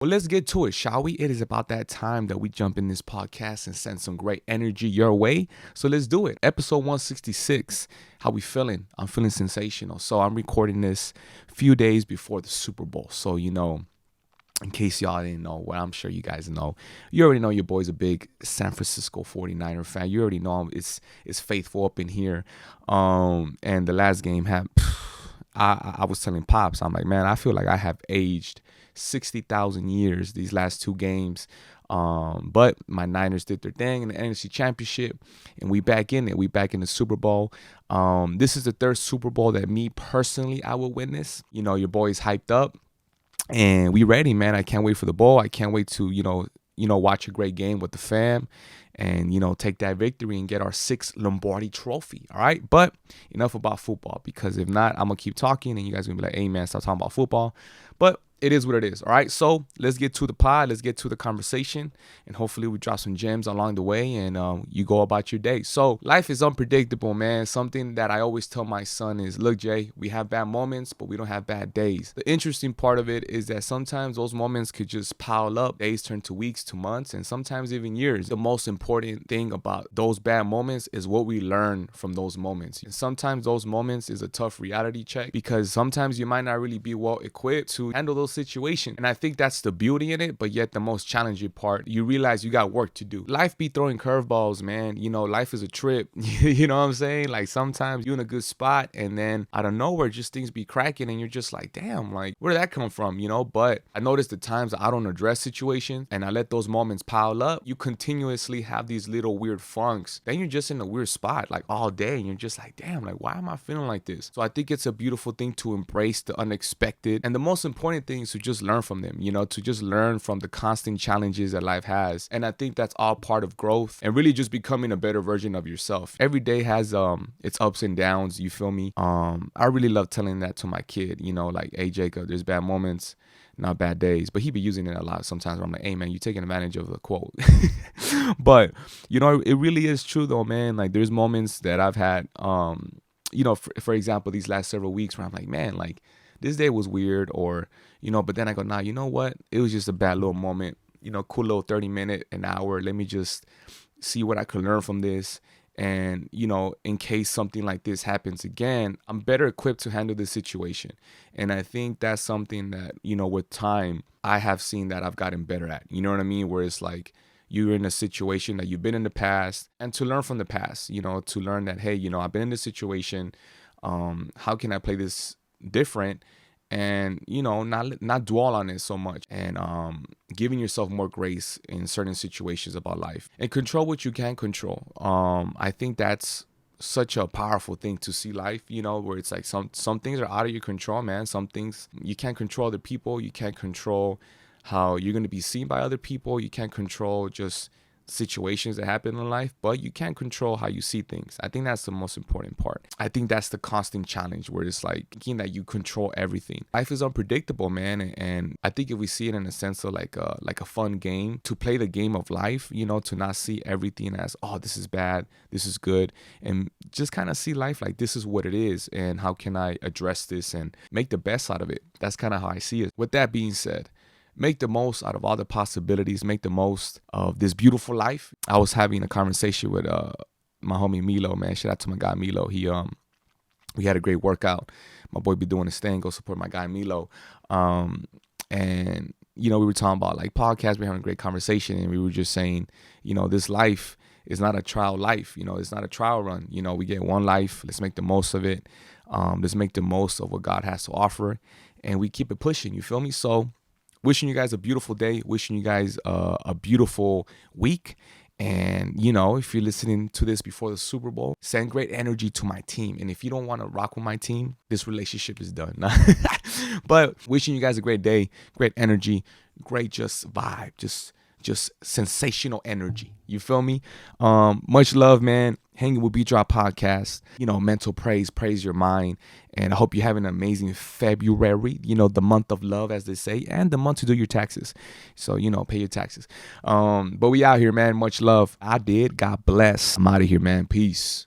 Well, let's get to it, shall we? It is about that time that we jump in this podcast and send some great energy your way. So let's do it. Episode 166. How we feeling? I'm feeling sensational. So I'm recording this a few days before the Super Bowl. So, in case y'all didn't know, well, I'm sure you guys know. You already know your boy's a big San Francisco 49er fan. You already know it's faithful up in here. And the last game had I was telling Pops, I'm like, man, I feel like I have aged 60,000 years these last two games. But my Niners did their thing in the NFC Championship, and we back in it. We back in the Super Bowl. This is the third Super Bowl that me personally I will witness. Your boy's hyped up, and we ready, man. I can't wait for the bowl. I can't wait to watch a great game with the fam, and take that victory and get our sixth Lombardi trophy. All right, but enough about football, because if not, I'm gonna keep talking and you guys gonna be like, hey man, stop talking about football. But it is what it is. All right, so let's get to the pod. Let's get to the conversation, and hopefully we drop some gems along the way, and you go about your day. So life is unpredictable, man. Something that I always tell my son is, look, Jay, we have bad moments, but we don't have bad days. The interesting part of it is that sometimes those moments could just pile up. Days turn to weeks, to months, and sometimes even years. The most important thing about those bad moments is what we learn from those moments. And sometimes those moments is a tough reality check, because sometimes you might not really be well equipped to handle those situations. And I think that's the beauty in it, but yet the most challenging part, you realize you got work to do. Life be throwing curveballs, man. Life is a trip. You know what I'm saying? Like sometimes you're in a good spot, and then out of nowhere, just things be cracking, and you're just like, damn, like where did that come from? But I noticed the times I don't address situations and I let those moments pile up, you continuously have these little weird funks. Then you're just in a weird spot like all day, and you're just like, damn, like why am I feeling like this? So I think it's a beautiful thing to embrace the unexpected, and the most important thing is to just learn from them, to just learn from the constant challenges that life has. And I think that's all part of growth and really just becoming a better version of yourself. Every day has its ups and downs, you feel me? I really love telling that to my kid, like, hey Jacob, there's bad moments, not bad days. But he be using it a lot sometimes where I'm like, hey man, you taking advantage of the quote. But it really is true though, man. Like there's moments that I've had, for example, these last several weeks where I'm like, man, like this day was weird, or but then I go, nah, you know what, it was just a bad little moment, cool little 30-minute, an hour, let me just see what I can learn from this. And in case something like this happens again, I'm better equipped to handle this situation. And I think that's something that with time I have seen that I've gotten better at, you know what I mean, where it's like you're in a situation that you've been in the past, and to learn from the past, to learn that, hey, I've been in this situation, how can I play this different, and not dwell on it so much, and giving yourself more grace in certain situations about life, and control what you can control. I think that's such a powerful thing to see life, where it's like some things are out of your control, man. Some things you can't control, other people, you can't control how you're going to be seen by other people, you can't control just situations that happen in life, but you can't control how you see things. I think that's the most important part. I think that's the constant challenge, where it's like thinking that you control everything. Life is unpredictable, man, and I think if we see it in a sense of like a fun game, to play the game of life, to not see everything as, oh, this is bad, this is good, and just kind of see life like this is what it is, and how can I address this and make the best out of it. That's kind of how I see it. With that being said, make the most out of all the possibilities. Make the most of this beautiful life. I was having a conversation with my homie Milo, man. Shout out to my guy Milo. We had a great workout. My boy be doing his thing. Go support my guy Milo. And we were talking about like podcasts. We were having a great conversation, and we were just saying, this life is not a trial life. It's not a trial run. We get one life. Let's make the most of it. Let's make the most of what God has to offer, and we keep it pushing. You feel me? So, wishing you guys a beautiful day, wishing you guys a beautiful week. And, if you're listening to this before the Super Bowl, send great energy to my team. And if you don't want to rock with my team, this relationship is done. But wishing you guys a great day, great energy, great just vibe, just sensational energy. You feel me? Much love, man. Hanging with Beat Drop Podcast. Mental praise your mind. And I hope you're having an amazing February, the month of love, as they say, and the month to do your taxes. So, pay your taxes. But we out here, man. Much love. I did. God bless. I'm out of here, man. Peace.